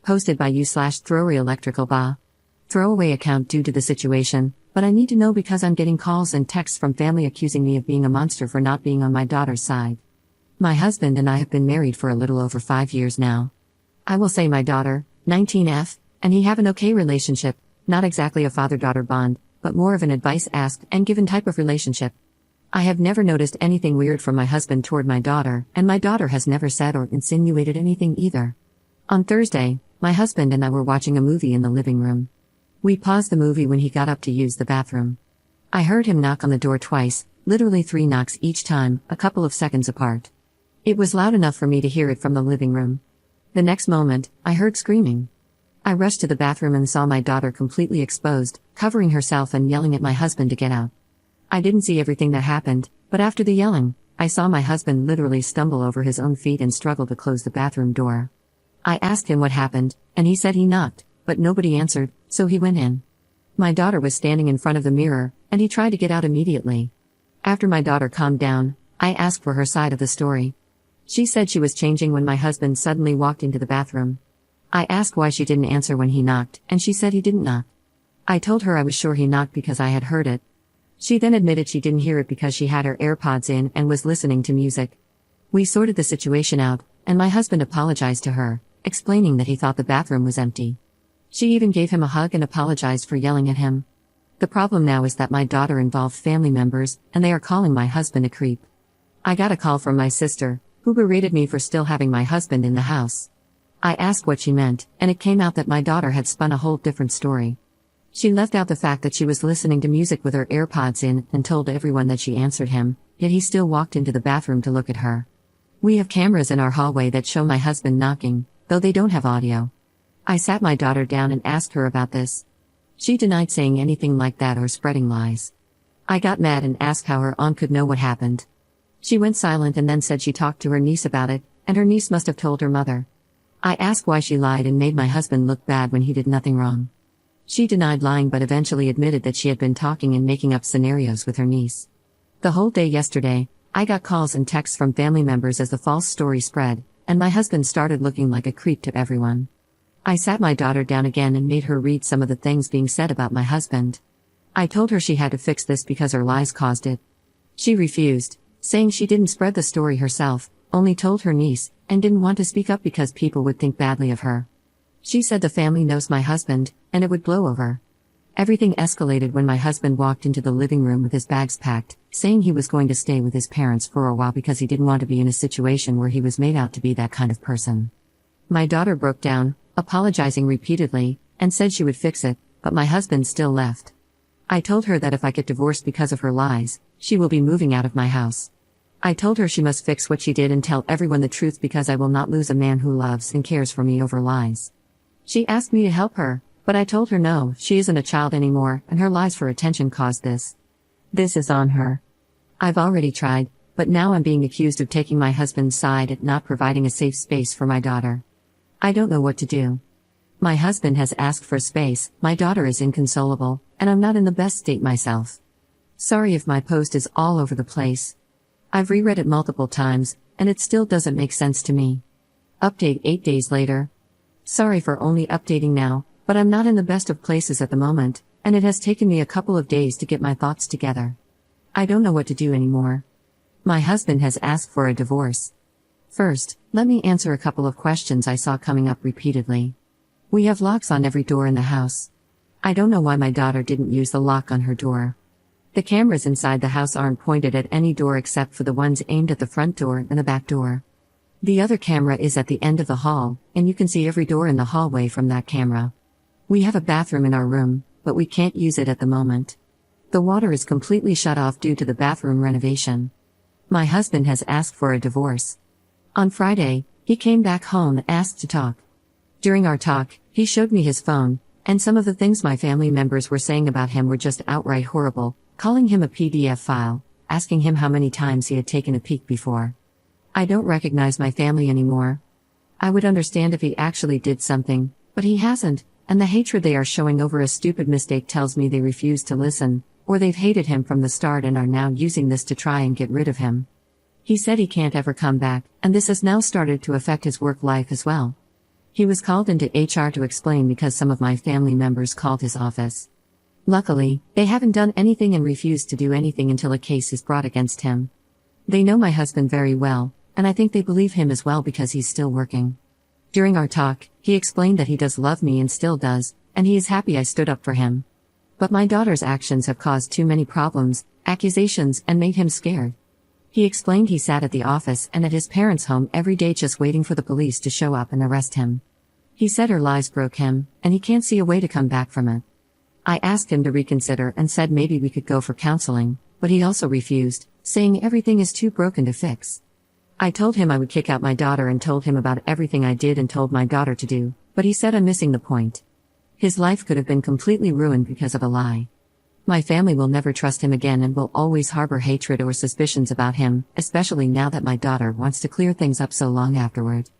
Posted by you/Throwaway Electrical Ba. Throwaway account due to the situation, but I need to know because I'm getting calls and texts from family accusing me of being a monster for not being on my daughter's side. My husband and I have been married for a little over 5 years now. I will say my daughter, 19F, and he have an okay relationship, not exactly a father-daughter bond, but more of an advice asked and given type of relationship. I have never noticed anything weird from my husband toward my daughter, and my daughter has never said or insinuated anything either. On Thursday, my husband and I were watching a movie in the living room. We paused the movie when he got up to use the bathroom. I heard him knock on the door twice, literally 3 knocks each time, a couple of seconds apart. It was loud enough for me to hear it from the living room. The next moment, I heard screaming. I rushed to the bathroom and saw my daughter completely exposed, covering herself and yelling at my husband to get out. I didn't see everything that happened, but after the yelling, I saw my husband literally stumble over his own feet and struggle to close the bathroom door. I asked him what happened, and he said he knocked, but nobody answered, so he went in. My daughter was standing in front of the mirror, and he tried to get out immediately. After my daughter calmed down, I asked for her side of the story. She said she was changing when my husband suddenly walked into the bathroom. I asked why she didn't answer when he knocked, and she said he didn't knock. I told her I was sure he knocked because I had heard it. She then admitted she didn't hear it because she had her AirPods in and was listening to music. We sorted the situation out, and my husband apologized to her, explaining that he thought the bathroom was empty. She even gave him a hug and apologized for yelling at him. The problem now is that my daughter involved family members, and they are calling my husband a creep. I got a call from my sister, who berated me for still having my husband in the house. I asked what she meant, and it came out that my daughter had spun a whole different story. She left out the fact that she was listening to music with her AirPods in and told everyone that she answered him, yet he still walked into the bathroom to look at her. We have cameras in our hallway that show my husband knocking, though they don't have audio. I sat my daughter down and asked her about this. She denied saying anything like that or spreading lies. I got mad and asked how her aunt could know what happened. She went silent and then said she talked to her niece about it, and her niece must have told her mother. I asked why she lied and made my husband look bad when he did nothing wrong. She denied lying but eventually admitted that she had been talking and making up scenarios with her niece. The whole day yesterday, I got calls and texts from family members as the false story spread, and my husband started looking like a creep to everyone. I sat my daughter down again and made her read some of the things being said about my husband. I told her she had to fix this because her lies caused it. She refused, saying she didn't spread the story herself, only told her niece, and didn't want to speak up because people would think badly of her. She said the family knows my husband, and it would blow over. Everything escalated when my husband walked into the living room with his bags packed, saying he was going to stay with his parents for a while because he didn't want to be in a situation where he was made out to be that kind of person. My daughter broke down, apologizing repeatedly, and said she would fix it, but my husband still left. I told her that if I get divorced because of her lies, she will be moving out of my house. I told her she must fix what she did and tell everyone the truth because I will not lose a man who loves and cares for me over lies. She asked me to help her, but I told her no, she isn't a child anymore, and her lies for attention caused this. This is on her. I've already tried, but now I'm being accused of taking my husband's side and not providing a safe space for my daughter. I don't know what to do. My husband has asked for space, my daughter is inconsolable, and I'm not in the best state myself. Sorry if my post is all over the place. I've reread it multiple times, and it still doesn't make sense to me. Update 8 days later. Sorry for only updating now, but I'm not in the best of places at the moment, and it has taken me a couple of days to get my thoughts together. I don't know what to do anymore. My husband has asked for a divorce. First, let me answer a couple of questions I saw coming up repeatedly. We have locks on every door in the house. I don't know why my daughter didn't use the lock on her door. The cameras inside the house aren't pointed at any door except for the ones aimed at the front door and the back door. The other camera is at the end of the hall, and you can see every door in the hallway from that camera. We have a bathroom in our room, but we can't use it at the moment. The water is completely shut off due to the bathroom renovation. My husband has asked for a divorce. On Friday, he came back home and asked to talk. During our talk, he showed me his phone, and some of the things my family members were saying about him were just outright horrible, calling him a PDF file, asking him how many times he had taken a peek before. I don't recognize my family anymore. I would understand if he actually did something, but he hasn't, and the hatred they are showing over a stupid mistake tells me they refuse to listen, or they've hated him from the start and are now using this to try and get rid of him. He said he can't ever come back, and this has now started to affect his work life as well. He was called into HR to explain because some of my family members called his office. Luckily, they haven't done anything and refused to do anything until a case is brought against him. They know my husband very well, and I think they believe him as well because he's still working. During our talk, he explained that he does love me and still does, and he is happy I stood up for him. But my daughter's actions have caused too many problems, accusations, and made him scared. He explained he sat at the office and at his parents' home every day just waiting for the police to show up and arrest him. He said her lies broke him, and he can't see a way to come back from it. I asked him to reconsider and said maybe we could go for counseling, but he also refused, saying everything is too broken to fix. I told him I would kick out my daughter and told him about everything I did and told my daughter to do, but he said I'm missing the point. His life could have been completely ruined because of a lie. My family will never trust him again and will always harbor hatred or suspicions about him, especially now that my daughter wants to clear things up so long afterward.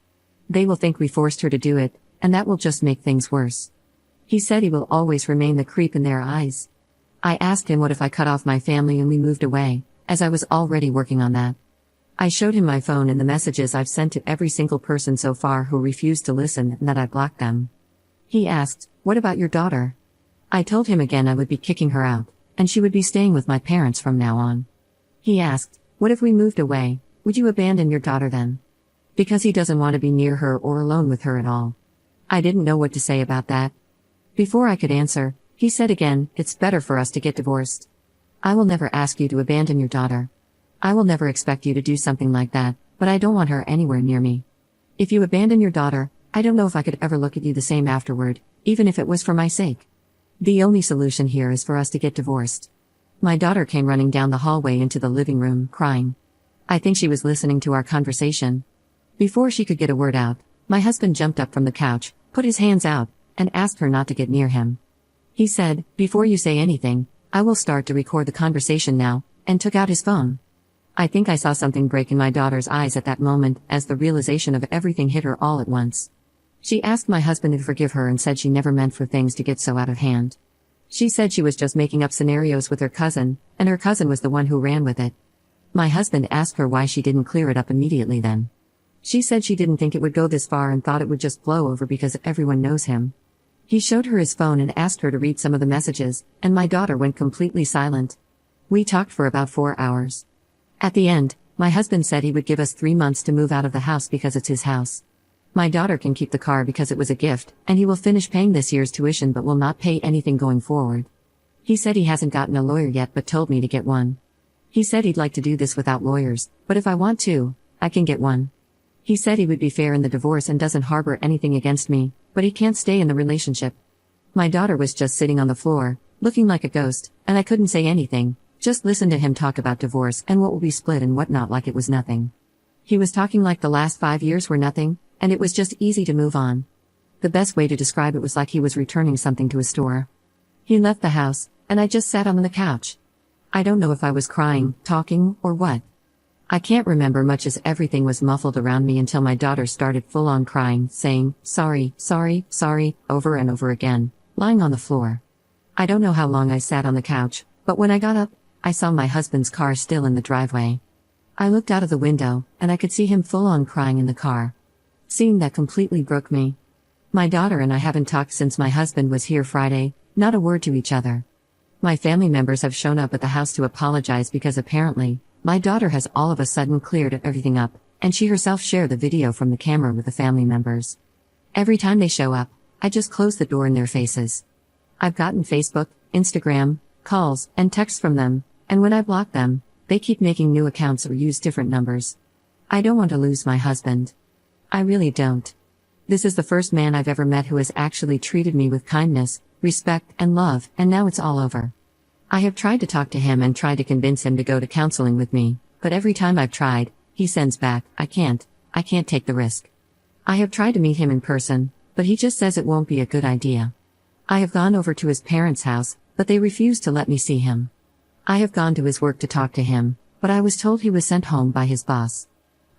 They will think we forced her to do it, and that will just make things worse. He said he will always remain the creep in their eyes. I asked him what if I cut off my family and we moved away, as I was already working on that. I showed him my phone and the messages I've sent to every single person so far who refused to listen and that I blocked them. He asked, "What about your daughter?" I told him again I would be kicking her out, and she would be staying with my parents from now on. He asked, "What if we moved away, would you abandon your daughter then?" Because he doesn't want to be near her or alone with her at all. I didn't know what to say about that. Before I could answer, he said again, "It's better for us to get divorced. I will never ask you to abandon your daughter. I will never expect you to do something like that, but I don't want her anywhere near me. If you abandon your daughter, I don't know if I could ever look at you the same afterward, even if it was for my sake. The only solution here is for us to get divorced." My daughter came running down the hallway into the living room, crying. I think she was listening to our conversation. Before she could get a word out, my husband jumped up from the couch, put his hands out, and asked her not to get near him. He said, "Before you say anything, I will start to record the conversation now," and took out his phone. I think I saw something break in my daughter's eyes at that moment as the realization of everything hit her all at once. She asked my husband to forgive her and said she never meant for things to get so out of hand. She said she was just making up scenarios with her cousin, and her cousin was the one who ran with it. My husband asked her why she didn't clear it up immediately then. She said she didn't think it would go this far and thought it would just blow over because everyone knows him. He showed her his phone and asked her to read some of the messages, and my daughter went completely silent. We talked for about 4 hours. At the end, my husband said he would give us 3 months to move out of the house because it's his house. My daughter can keep the car because it was a gift, and he will finish paying this year's tuition but will not pay anything going forward. He said he hasn't gotten a lawyer yet but told me to get one. He said he'd like to do this without lawyers, but if I want to, I can get one. He said he would be fair in the divorce and doesn't harbor anything against me, but he can't stay in the relationship. My daughter was just sitting on the floor, looking like a ghost, and I couldn't say anything, just listen to him talk about divorce and what will be split and whatnot like it was nothing. He was talking like the last 5 years were nothing, and it was just easy to move on. The best way to describe it was like he was returning something to a store. He left the house, and I just sat on the couch. I don't know if I was crying, talking, or what. I can't remember much as everything was muffled around me until my daughter started full-on crying, saying, "Sorry, sorry, sorry," over and over again, lying on the floor. I don't know how long I sat on the couch, but when I got up, I saw my husband's car still in the driveway. I looked out of the window, and I could see him full-on crying in the car. Seeing that completely broke me. My daughter and I haven't talked since my husband was here Friday, not a word to each other. My family members have shown up at the house to apologize because apparently, my daughter has all of a sudden cleared everything up, and she herself shared the video from the camera with the family members. Every time they show up, I just close the door in their faces. I've gotten Facebook, Instagram, calls, and texts from them, and when I block them, they keep making new accounts or use different numbers. I don't want to lose my husband. I really don't. This is the first man I've ever met who has actually treated me with kindness, respect, and love, and now it's all over. I have tried to talk to him and tried to convince him to go to counseling with me, but every time I've tried, he sends back, I can't take the risk. I have tried to meet him in person, but he just says it won't be a good idea. I have gone over to his parents' house, but they refuse to let me see him. I have gone to his work to talk to him, but I was told he was sent home by his boss.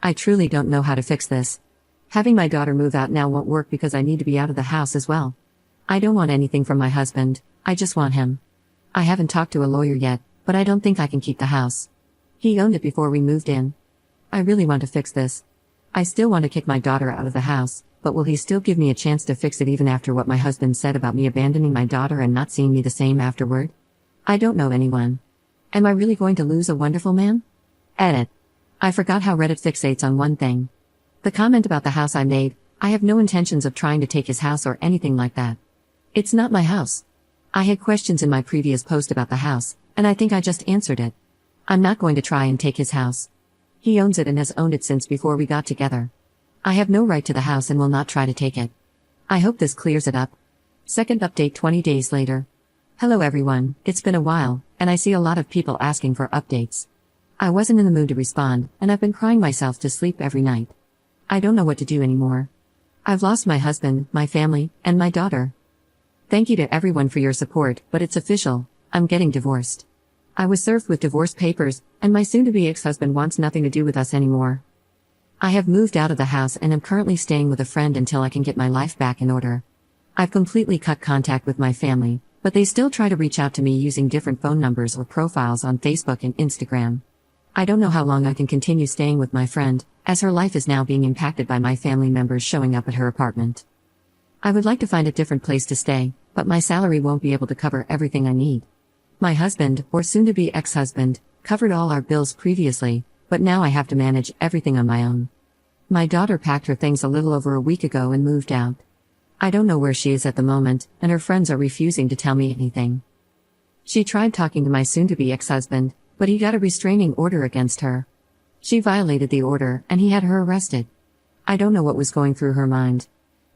I truly don't know how to fix this. Having my daughter move out now won't work because I need to be out of the house as well. I don't want anything from my husband, I just want him. I haven't talked to a lawyer yet, but I don't think I can keep the house. He owned it before we moved in. I really want to fix this. I still want to kick my daughter out of the house, but will he still give me a chance to fix it even after what my husband said about me abandoning my daughter and not seeing me the same afterward? I don't know anyone. Am I really going to lose a wonderful man? Edit. I forgot how Reddit fixates on one thing. The comment about the house I made, I have no intentions of trying to take his house or anything like that. It's not my house. I had questions in my previous post about the house, and I think I just answered it. I'm not going to try and take his house. He owns it and has owned it since before we got together. I have no right to the house and will not try to take it. I hope this clears it up. Second update 20 days later. Hello everyone, it's been a while, and I see a lot of people asking for updates. I wasn't in the mood to respond, and I've been crying myself to sleep every night. I don't know what to do anymore. I've lost my husband, my family, and my daughter. Thank you to everyone for your support, but it's official, I'm getting divorced. I was served with divorce papers, and my soon-to-be ex-husband wants nothing to do with us anymore. I have moved out of the house and am currently staying with a friend until I can get my life back in order. I've completely cut contact with my family, but they still try to reach out to me using different phone numbers or profiles on Facebook and Instagram. I don't know how long I can continue staying with my friend, as her life is now being impacted by my family members showing up at her apartment. I would like to find a different place to stay, but my salary won't be able to cover everything I need. My husband, or soon-to-be ex-husband, covered all our bills previously, but now I have to manage everything on my own. My daughter packed her things a little over a week ago and moved out. I don't know where she is at the moment, and her friends are refusing to tell me anything. She tried talking to my soon-to-be ex-husband, but he got a restraining order against her. She violated the order, and he had her arrested. I don't know what was going through her mind.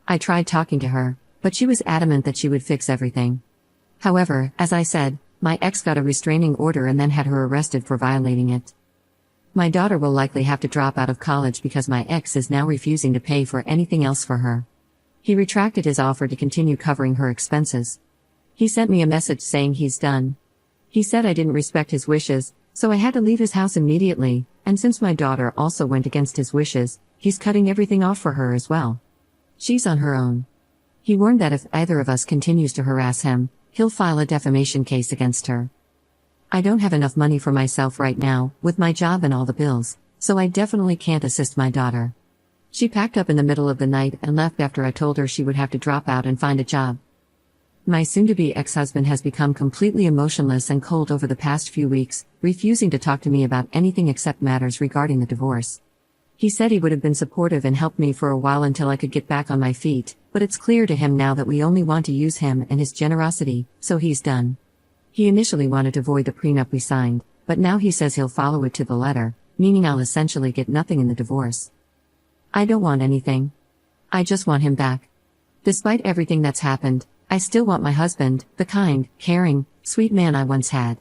I tried talking to her, but she was adamant that she would fix everything. However, as I said, my ex got a restraining order and then had her arrested for violating it. My daughter will likely have to drop out of college because my ex is now refusing to pay for anything else for her. He retracted his offer to continue covering her expenses. He sent me a message saying he's done. He said I didn't respect his wishes, so I had to leave his house immediately, and since my daughter also went against his wishes, he's cutting everything off for her as well. She's on her own. He warned that if either of us continues to harass him, he'll file a defamation case against her. I don't have enough money for myself right now, with my job and all the bills, so I definitely can't assist my daughter. She packed up in the middle of the night and left after I told her she would have to drop out and find a job. My soon-to-be ex-husband has become completely emotionless and cold over the past few weeks, refusing to talk to me about anything except matters regarding the divorce. He said he would have been supportive and helped me for a while until I could get back on my feet, but it's clear to him now that we only want to use him and his generosity, so he's done. He initially wanted to void the prenup we signed, but now he says he'll follow it to the letter, meaning I'll essentially get nothing in the divorce. I don't want anything. I just want him back. Despite everything that's happened, I still want my husband, the kind, caring, sweet man I once had.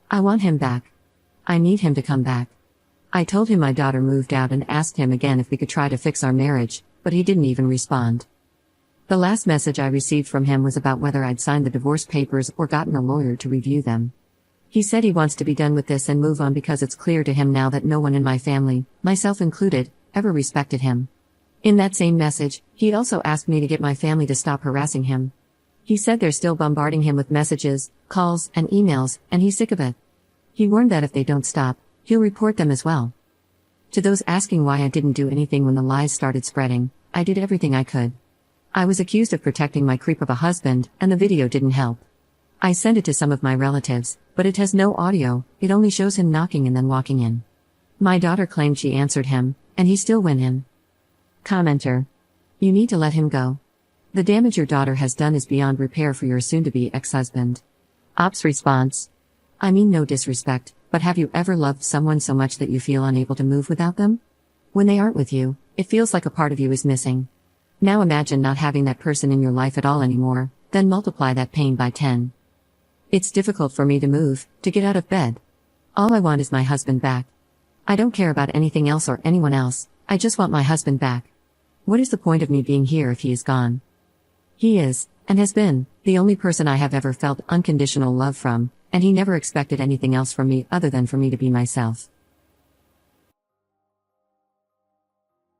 I want him back. I need him to come back. I told him my daughter moved out and asked him again if we could try to fix our marriage, but he didn't even respond. The last message I received from him was about whether I'd signed the divorce papers or gotten a lawyer to review them. He said he wants to be done with this and move on because it's clear to him now that no one in my family, myself included, ever respected him. In that same message, he'd also asked me to get my family to stop harassing him. He said they're still bombarding him with messages, calls, and emails, and he's sick of it. He warned that if they don't stop, he'll report them as well. To those asking why I didn't do anything when the lies started spreading, I did everything I could. I was accused of protecting my creep of a husband, and the video didn't help. I sent it to some of my relatives, but it has no audio, it only shows him knocking and then walking in. My daughter claimed she answered him, and he still went in. Commenter. You need to let him go. The damage your daughter has done is beyond repair for your soon-to-be ex-husband. Ops response. I mean no disrespect, but have you ever loved someone so much that you feel unable to move without them? When they aren't with you, it feels like a part of you is missing. Now imagine not having that person in your life at all anymore, then multiply that pain by 10. It's difficult for me to move, to get out of bed. All I want is my husband back. I don't care about anything else or anyone else, I just want my husband back. What is the point of me being here if he is gone? He is, and has been, the only person I have ever felt unconditional love from, and he never expected anything else from me other than for me to be myself.